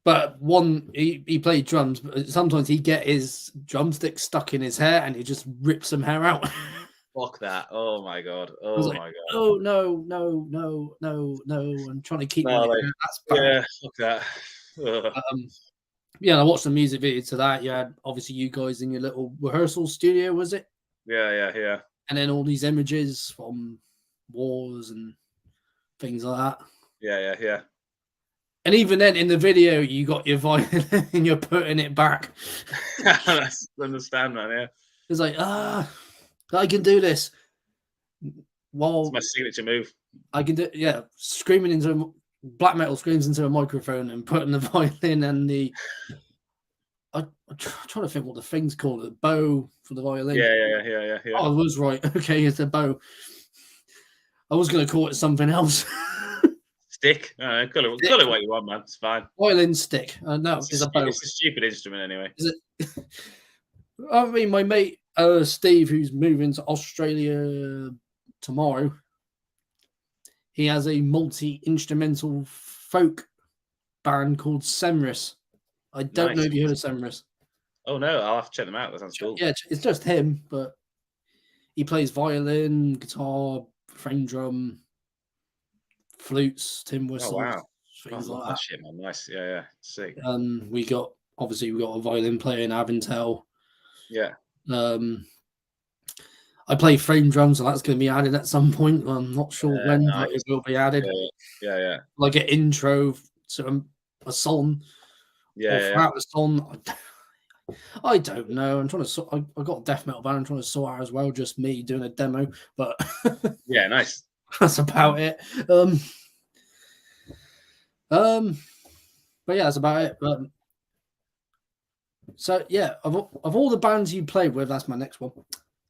But one he played drums, but sometimes he'd get his drumstick stuck in his hair and he just rips some hair out. Fuck that. Oh my god. I was Oh like, my god. oh no. I'm trying to keep No, my like, hair. That's bad. yeah, fuck that. Ugh. Yeah, I watched the music video to that. You had obviously you guys in your little rehearsal studio, was it? Yeah. And then all these images from wars and things like that. Yeah. And even then, in the video, you got your violin and you're putting it back. I understand, man. Yeah, It's like, I can do this. Well, it's my signature move. I can do, yeah, screaming into black metal screams into a microphone and putting the violin and the. I'm trying to think what the thing's called, the bow for the violin. Yeah. Oh, I was right. Okay, it's a bow. I was going to call it something else. Stick. Call it what you want, man. It's fine. Violin stick. No, it's a bow. It's a stupid instrument anyway. Is it? I mean, my mate Steve, who's moving to Australia tomorrow, he has a multi-instrumental folk band called Semris. I don't know if you heard of Semris. Oh no, I'll have to check them out. That sounds cool. Yeah, it's just him, but he plays violin, guitar, frame drum, flutes, tin whistles, Oh wow, things like that. shit, man. Nice. Yeah. Sick. We got obviously we've got a violin player in Avintel. Yeah. I play frame drums, and that's going to be added at some point. I'm not sure when, Nice. but it will be added. Yeah. Like an intro to a song, or throughout the song. I don't know. I'm trying to. I got a death metal band. I'm trying to sort out as well. Just me doing a demo, but yeah, nice. That's about it. But yeah, that's about it. So yeah, of all the bands you played with, that's my next one.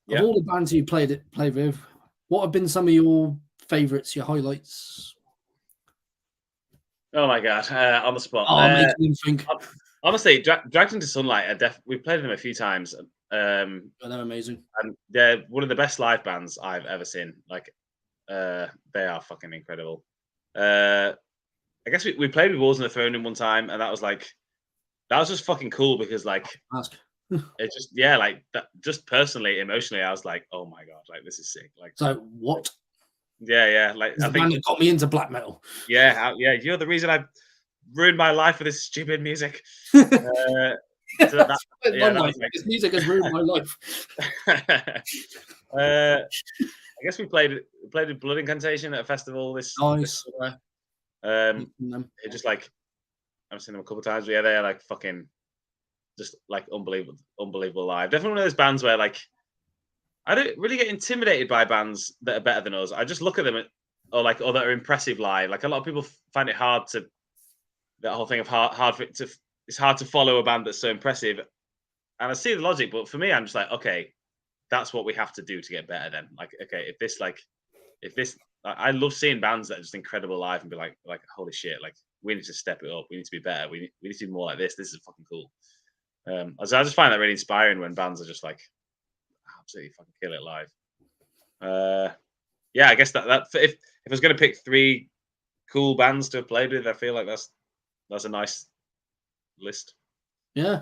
Of all the bands you played with, what have been some of your favorites, your highlights? Oh my god, on the spot. Oh, making them think. Honestly, Dragged into Sunlight, we've played them a few times. They're amazing, and they're one of the best live bands I've ever seen. Like, they are fucking incredible. I guess we played with Walls on the Throne in one time, and that was just fucking cool because like it just like that, just personally, emotionally, I was like, oh my god, like this is sick. Like, so what? Yeah, like the band that got me into black metal. Yeah, you're the reason I ruined my life with this stupid music. This music has ruined my life. I guess we played with Blood Incantation at a festival this summer. It just like I've seen them a couple of times. But yeah, they are like fucking just like unbelievable live. Definitely one of those bands where like I don't really get intimidated by bands that are better than us. I just look at them or that are impressive live. Like a lot of people find it hard to that whole thing of it's hard to follow a band that's so impressive. And I see the logic, but for me, I'm just like, okay, that's what we have to do to get better. Then, like, okay, if this, I love seeing bands that are just incredible live and be like, holy shit, like we need to step it up. We need to be better. We need to be more like this. This is fucking cool. So I just find that really inspiring when bands are just like absolutely fucking kill it live. Yeah, I guess that if I was going to pick 3 cool bands to have played with, I feel like that's a nice list. Yeah.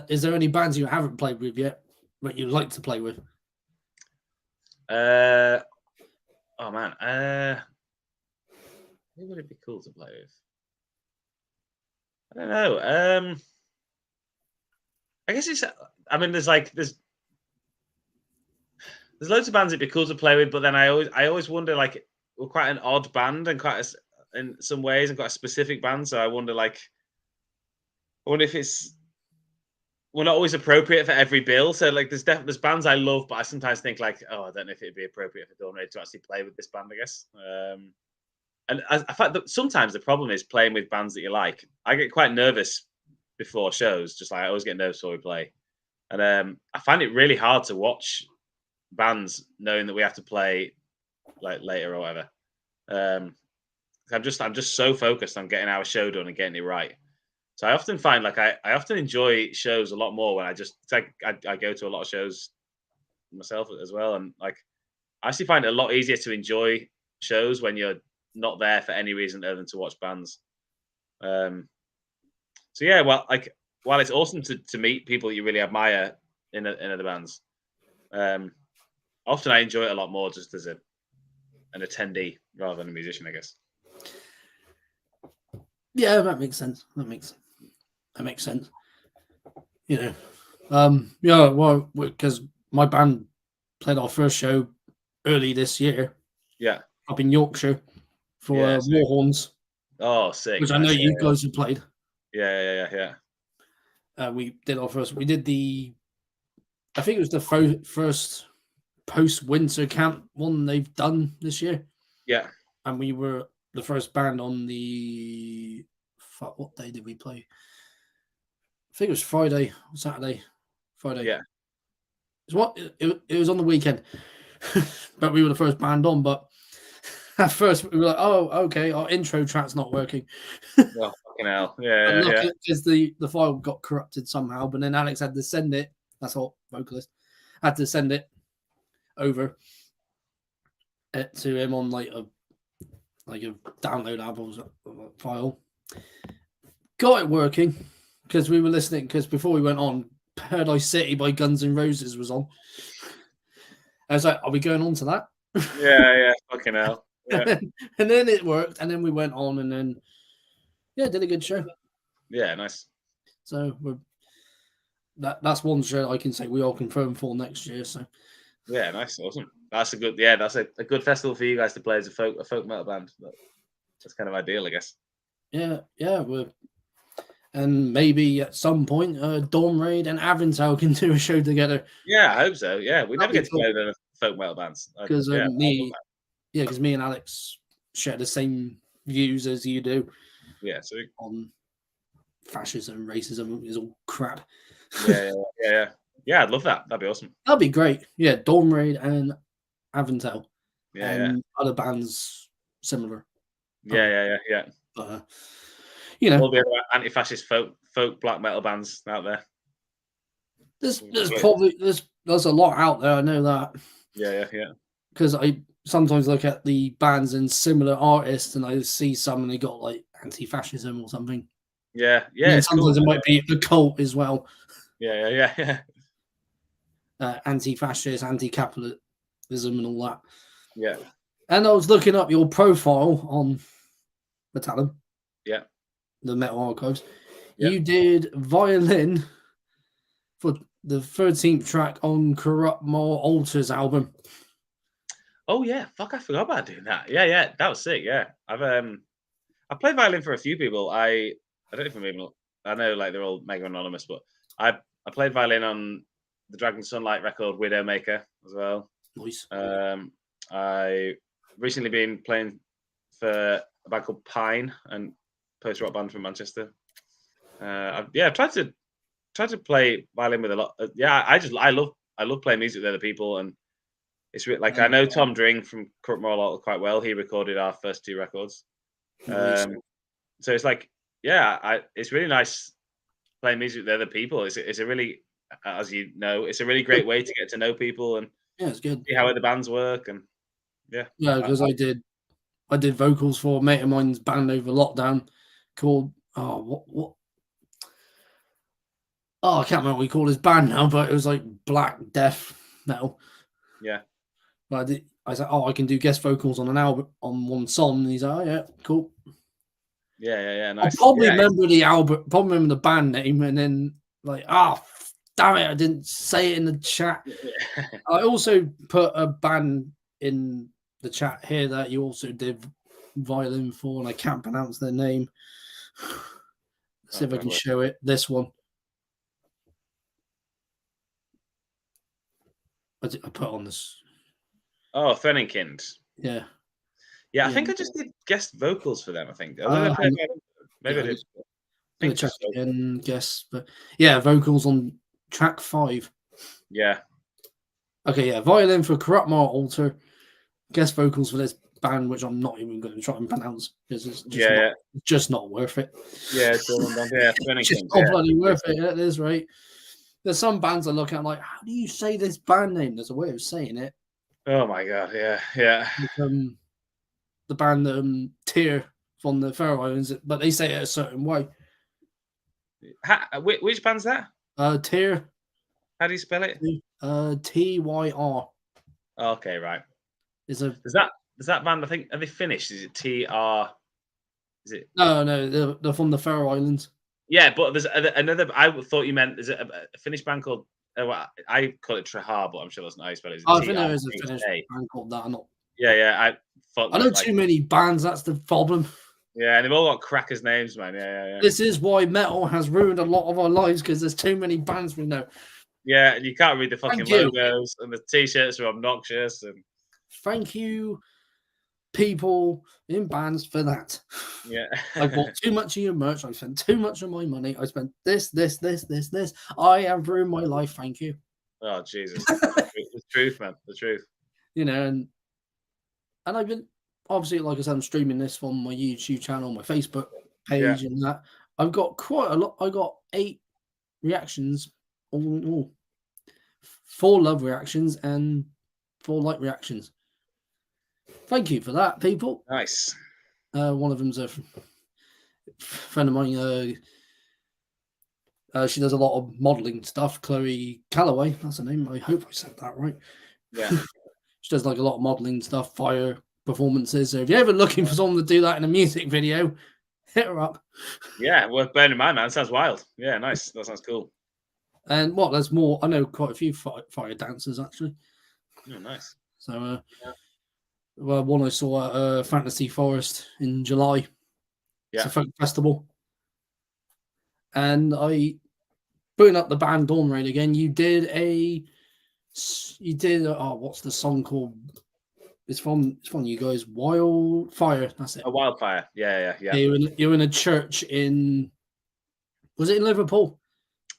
Is there any bands you haven't played with yet, but you'd like to play with? Oh man, who would it be cool to play with? I don't know. I guess it's. I mean, there's loads of bands it'd be cool to play with, but then I always wonder, like, we're quite an odd band and in some ways and quite a specific band. So I wonder if we're not always appropriate for every bill. So like, there's bands I love, but I sometimes think like, oh, I don't know if it'd be appropriate for Dawn Raid to actually play with this band. I guess. And I find that sometimes the problem is playing with bands that you like. I get quite nervous before shows, just like I always get nervous before we play, and I find it really hard to watch bands knowing that we have to play like later or whatever. I'm just so focused on getting our show done and getting it right. So I often find like I often enjoy shows a lot more when I go to a lot of shows myself as well, and like I actually find it a lot easier to enjoy shows when you're not there for any reason other than to watch bands. So yeah, well, like while it's awesome to meet people you really admire in other bands, often I enjoy it a lot more just as an attendee rather than a musician, I guess. Yeah, that makes sense. That makes sense. You know, yeah, well, because my band played our first show early this year. Yeah, up in Yorkshire for Warhorns. Oh, sick! Which I know you guys have played. Yeah. We did our first. We did I think it was the first post-winter camp one they've done this year. Yeah, and we were the first band on the. What day did we play? I think it was Friday or Saturday. Friday. Yeah. It was on the weekend, but we were the first band on. But at first we were like, "Oh, okay, our intro track's not working." Oh, fucking hell! Yeah. Because the file got corrupted somehow. But then Alex had to send it. That's all vocalist had to send it over to him on like a download albums file. Got it working because we were listening. Because before we went on, Paradise City by Guns N' Roses was on. I was like, "Are we going on to that?" Yeah. Fucking hell. Yeah. And then it worked, and then we went on, and then did a good show. Yeah, nice. So that's one shirt I can say we all confirmed for next year. So yeah, nice, awesome. That's a good, yeah, that's a good festival for you guys to play as a folk metal band. That's kind of ideal, I guess. yeah, and maybe at some point, Dawn Raid and Avintel can do a show together. Yeah, I hope so. Yeah, we never That'd get be to cool. play with other folk metal bands. Because Yeah, I love that. because me and Alex share the same views as you do Yeah, so on fascism, racism is all crap. yeah, I'd love that. That'd be awesome. That'd be great. Yeah, Dawn Raid and Avintel Yeah, other bands similar. yeah. You know, All the other anti-fascist folk black metal bands out there. there's probably there's a lot out there. I know that. Yeah. Because I sometimes look at the bands and similar artists, and I see some and they got like anti-fascism or something. Yeah, And it's sometimes cool. it might be a cult as well. Yeah. Anti-fascist, anti-capitalism, and all that. Yeah. And I was looking up your profile on Metallum. Yeah. The Metal Archives. Yeah. You did violin for the 13th track on Corrupt More Altars album. Oh yeah, fuck! I forgot about doing that. Yeah, that was sick. Yeah, I played violin for a few people. I don't know if I'm even. I know like they're all mega anonymous, but I played violin on the Dragon Sunlight record Widowmaker as well. Nice. I recently been playing for a band called Pine and post rock band from Manchester. I've tried to play violin with a lot. I love playing music with other people, and it's like I know Tom Dring from Corrupt Moral quite well. He recorded our first 2 records. Nice. So it's like, it's really nice playing music with other people. It's a really, as you know, it's a really great way to get to know people and it's good. See how other bands work and yeah, because I did vocals for a mate of mine's band over lockdown called what I can't remember what he called his band now, but it was like black death metal. Yeah. But I said, I can do guest vocals on an album on one song, and he's like, oh yeah, cool. Yeah, nice. I probably remember the album, probably remember the band name, and then like, damn it, I didn't say it in the chat. I also put a band in the chat here that you also did violin for, and I can't pronounce their name. Let's see if I can show it. This one. I put on this. Oh, Threnninkind. Yeah. Yeah, I think I just did guest vocals for them. I think. Maybe I did. I'm gonna check again, guess, but yeah, vocals on track 5. Yeah. Okay, yeah, violin for Corrupt More Altar, guest vocals for this band, which I'm not even going to try and pronounce because it's just not worth it. Yeah, it's just not bloody worth it at this rate. There's some bands I look at like, how do you say this band name? There's a way of saying it. Oh my god, yeah. The band Tyr from the Faroe Islands, but they say it a certain way. Which band's that? Tyr. How do you spell it? Tyr. Okay, right. Does that band? I think are they Finnish? Is it TR? Is it? No, they're from the Faroe Islands. Yeah, but there's another. I thought you meant there's a Finnish band called. I call it Trahar, but I'm sure that's not how you spell it. I think there is a Finnish band called that. Yeah. I know too many bands. That's the problem. Yeah, and they've all got crackers' names, man. Yeah. This is why metal has ruined a lot of our lives because there's too many bands we know. Yeah, and you can't read the fucking logos, and the t-shirts are obnoxious. And thank you, people in bands, for that. Yeah, I bought too much of your merch. I spent too much of my money. I spent this. I have ruined my life. Thank you. Oh Jesus, the truth, man, the truth. You know, and I've been obviously, like I said, I'm streaming this from my YouTube channel, my Facebook page, and that. I've got quite a lot. I got 8 reactions, all 4 love reactions and 4 like reactions. Thank you for that, people. Nice. One of them's a friend of mine. She does a lot of modeling stuff. Chloe Calloway, that's her name. I hope I said that right. Yeah. She does like a lot of modeling stuff, fire performances. So if you're ever looking for someone to do that in a music video, hit her up. Yeah, worth bearing in mind, man. Sounds wild. Yeah, nice. That sounds cool. And what? There's more. I know quite a few fire dancers actually. Oh, nice. So, well, one I saw at Fantasy Forest in July. It's a folk festival, and I booting up the band Dawn Raid again. You did what's the song called? It's from you guys. Wildfire. That's it. A Wildfire. Yeah. You're in a church in. Was it in Liverpool?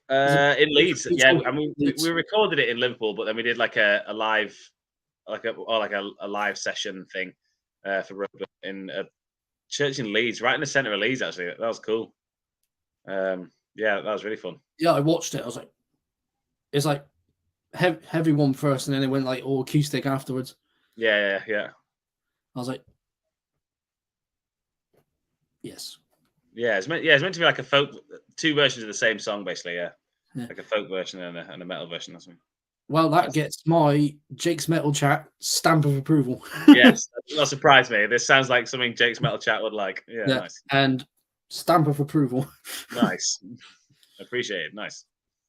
In Leeds. Yeah, I mean, Leeds. we recorded it in Liverpool, but then we did like a live, like a live session thing for rugby in a church in Leeds, right in the centre of Leeds. Actually, that was cool. Yeah, that was really fun. Yeah, I watched it. I was like, it's like heavy one first, and then it went like all acoustic afterwards. Yeah. I was like, yes. Yeah, it's meant to be like a folk, two versions of the same song, basically. Yeah. Like a folk version and a metal version. That's well, that gets my Jake's Metal Chat stamp of approval. Yes, that surprised me. This sounds like something Jake's Metal Chat would like. Yeah, nice. And stamp of approval. Nice. Appreciate it. Nice.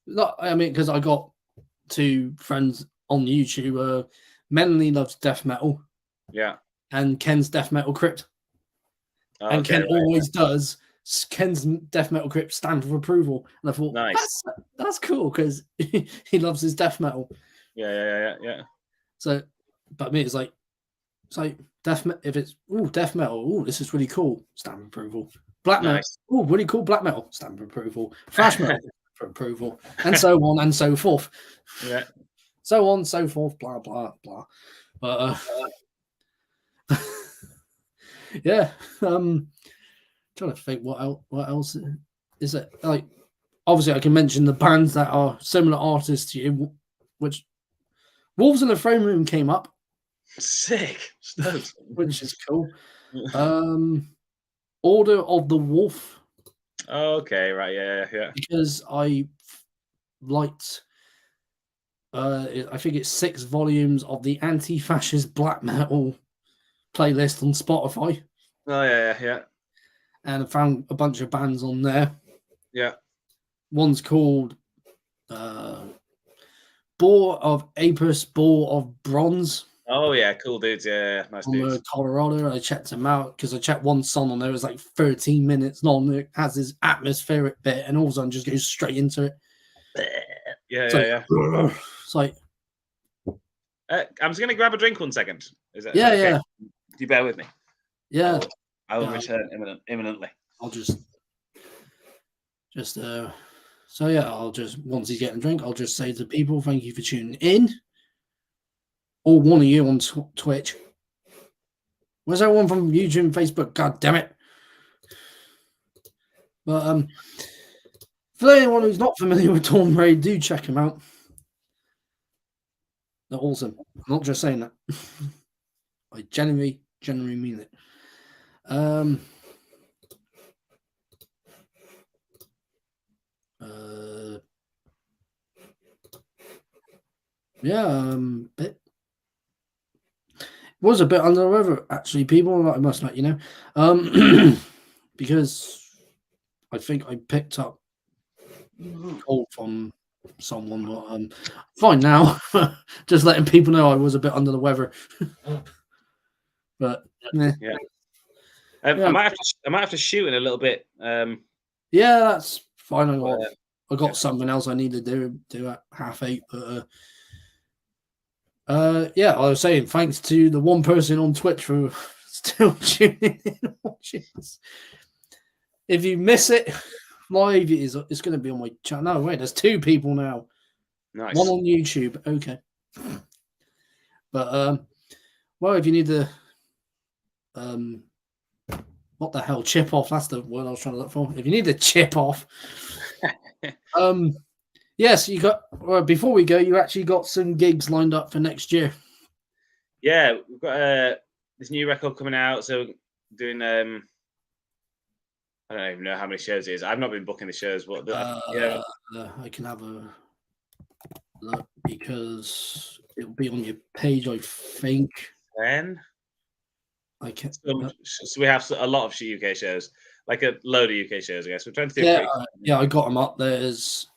Not, I mean, because I got two friends on YouTube. Melanie loves death metal. Yeah. And Ken's death metal crypt. And Ken always does Ken's death metal crypt stamp of approval. And I thought, nice. That's cool because he loves his death metal. Yeah. So, but me, it's like death metal. If it's death metal, this is really cool. Stamp of approval. Black metal, really cool. Black metal, stamp of approval. Thrash metal for approval, and so on and so forth. Yeah. So on, so forth. Blah blah blah. But yeah. Trying to think what else is it like. Obviously, I can mention the bands that are similar artists to you, which Wolves in the Throne Room came up. Sick. Stoked. Which is cool. Order of the Wolf. Okay, right, yeah. Because I liked, I think it's 6 volumes of the Anti-Fascist Black Metal playlist on Spotify. Oh, yeah. And I found a bunch of bands on there. Yeah. One's called Boar of Apis, Boar of Bronze. Oh, yeah, cool dudes. Yeah, nice dudes. Colorado. I checked them out because I checked one song on there. It was like 13 minutes long. It has this atmospheric bit, and all of a sudden just goes straight into it. Yeah. It's like, I'm just going to grab a drink 1 second. Is that yeah, okay? yeah. Do you bear with me? Yeah. I will return imminently. I'll just so yeah, I'll just, once he's getting a drink, I'll just say to people, thank you for tuning in. Or one of you on Twitch. Where's everyone from YouTube and Facebook? God damn it. But for anyone who's not familiar with Dawn Raid, do check them out. They're awesome. I'm not just saying that. I genuinely mean it. Bit was a bit under the weather actually, people. I must let you know, because I think I picked up cold from someone, but fine now. Just letting people know I was a bit under the weather. But yeah. I might have to shoot in a little bit. Yeah, that's fine. I got something else I need to do at 8:30. But yeah, I was saying thanks to the one person on Twitch for still tuning in and watching us. If you miss it live, it's going to be on my channel. No, wait, there's 2 people now. Nice. One on YouTube. Okay. But well, if you need to what the hell, chip off, that's the word I was trying to look for. If you need to chip off, yes, you got. Well, before we go, you actually got some gigs lined up for next year. Yeah, we've got this new record coming out, so doing. I don't even know how many shows it is. I've not been booking the shows, but yeah, I can have a look because it'll be on your page, I think. Then I can. So we have a lot of UK shows. like a load of UK shows, I guess. We're trying to do I got them up. There's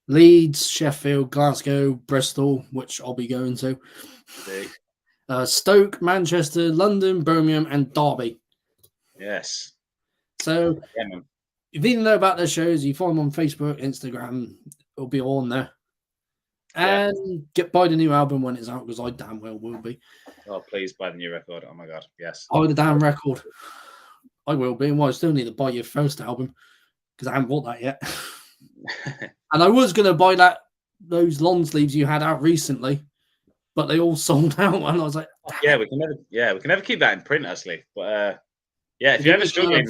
Leeds, Sheffield, Glasgow, Bristol, which I'll be going to. Stoke, Manchester, London, Birmingham, and Derby. Yes. So if you didn't know about their shows, you find them on Facebook, Instagram. It'll be all on there. And buy the new album when it's out, because I damn well will be. Oh, please buy the new record. Oh my god, yes. Buy the damn record. I will be. Well, I still need to buy your first album, because I haven't bought that yet. And I was going to buy those long sleeves you had out recently, but they all sold out, and I was like, we can never keep that in print, actually. But if you're ever struggling,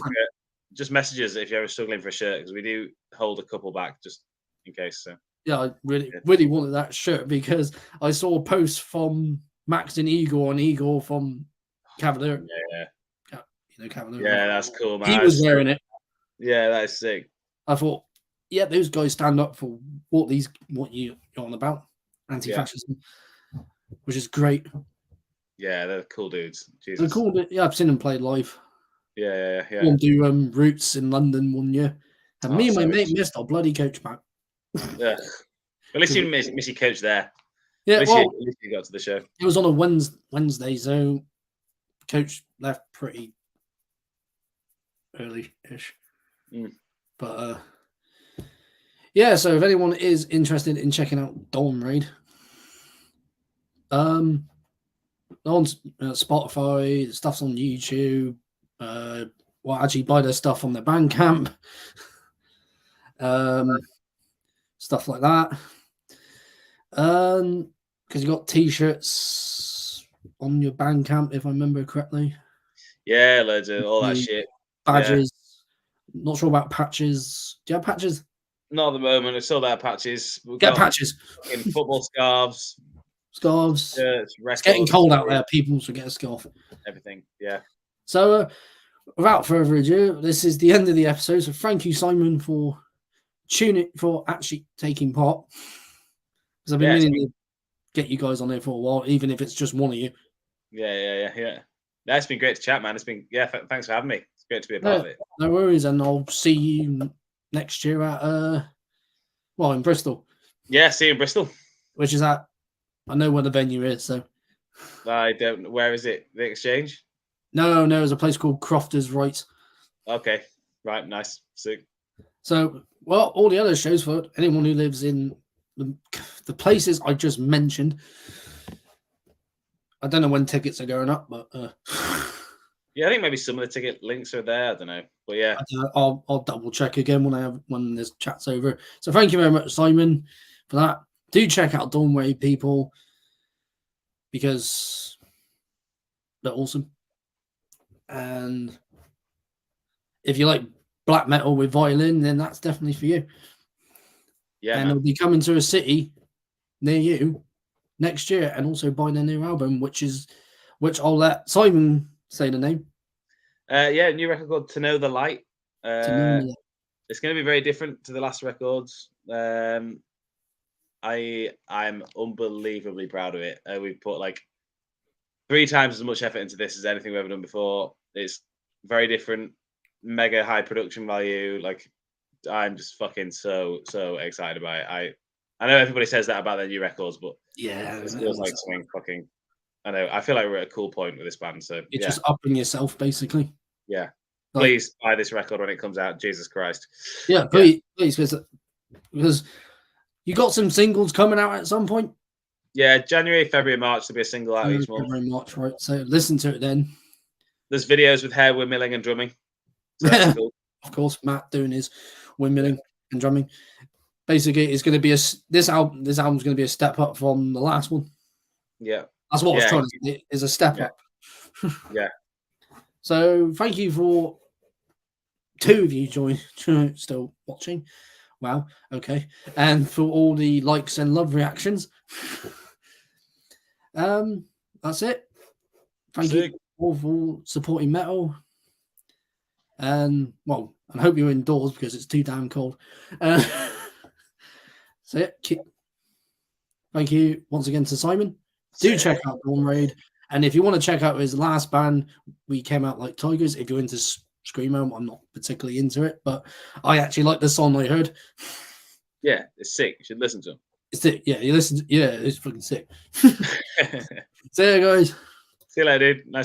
just message us if you're ever struggling for a shirt, because we do hold a couple back just in case. So I really wanted that shirt, because I saw a post from Max and Igor from Cavalier. Cavalier. Yeah, that's cool, man. He was wearing it. Yeah, that is sick. I thought, those guys stand up for what you're on about, anti-fascism, which is great. Yeah, they're cool dudes. Jesus. They're cool. Yeah, I've seen them play live. Yeah. We'll do Roots in London one year, and me and my mate missed our bloody coach back. Yeah, at least you miss your coach there. Yeah, at least you got to the show. It was on a Wednesday, so coach left pretty early-ish. But so if anyone is interested in checking out Dawn Raid, on Spotify, the stuff's on YouTube. Actually buy their stuff on their Bandcamp. Stuff like that. Because you got t-shirts on your Bandcamp, if I remember correctly. Yeah, loads of all that shit. Badges. Yeah. Not sure about patches. Do you have patches? Not at the moment. It's sold out patches. Get patches. Football scarves. Shirts, records, it's getting cold out there. People should get a scarf. Everything. Yeah. So, without further ado, this is the end of the episode. So, thank you, Simon, for actually taking part. Because I've been meaning to get you guys on there for a while, even if it's just one of you. Yeah. That's been great to chat, man. It's been thanks for having me. It's great to be a part of it. No worries, and I'll see you next year at in Bristol. Yeah, see you in Bristol. Which is I know where the venue is, so I don't know. Where is it? The Exchange? No, there's a place called Crofters Right. Okay. Right, nice. Sick. So all the other shows for anyone who lives in the places I just mentioned. I don't know when tickets are going up, but I think maybe some of the ticket links are there. I don't know, but yeah, I'll double check again when this chat's over. So thank you very much, Simon, for that. Do check out Dawn Raid, people, because they're awesome. And if you like black metal with violin, then that's definitely for you. Yeah, and it'll be coming to a city near you next year, and also buy their new album, which I'll let Simon say the name. New record called To Know the Light. It's going to be very different to the last records. I'm unbelievably proud of it. We've put like 3 times as much effort into this as anything we've ever done before. It's very different, mega high production value. Like, I'm just fucking so excited about it. I know everybody says that about their new records, but it feels like something fucking. I know. I feel like we're at a cool point with this band. So you're just upping yourself, basically. Yeah. Please buy this record when it comes out. Jesus Christ. Yeah, please, because you got some singles coming out at some point. Yeah, January, February, March. There'll be a single out each month. February, March, right? So listen to it then. There's videos with hair windmilling and drumming. So that's cool. Of course, Matt doing his windmilling and drumming. Basically, it's going to be this album's going to be a step up from the last one. Yeah, that's what I was trying to say. Is a step up. Yeah. So thank you for 2 of you still watching. Wow. Okay. And for all the likes and love reactions. That's it. Thank you all for supporting metal. And I hope you're indoors because it's too damn cold. So yeah, thank you once again to Simon. Do check out Dawn Raid. And if you want to check out his last band, We Came Out Like Tigers, if you're into screamo. I'm not particularly into it, but I actually like the song I heard. Yeah, it's sick. You should listen to him. It's it. Yeah, you listen. Yeah, it's fucking sick. See ya, guys. See you later, dude. Nice.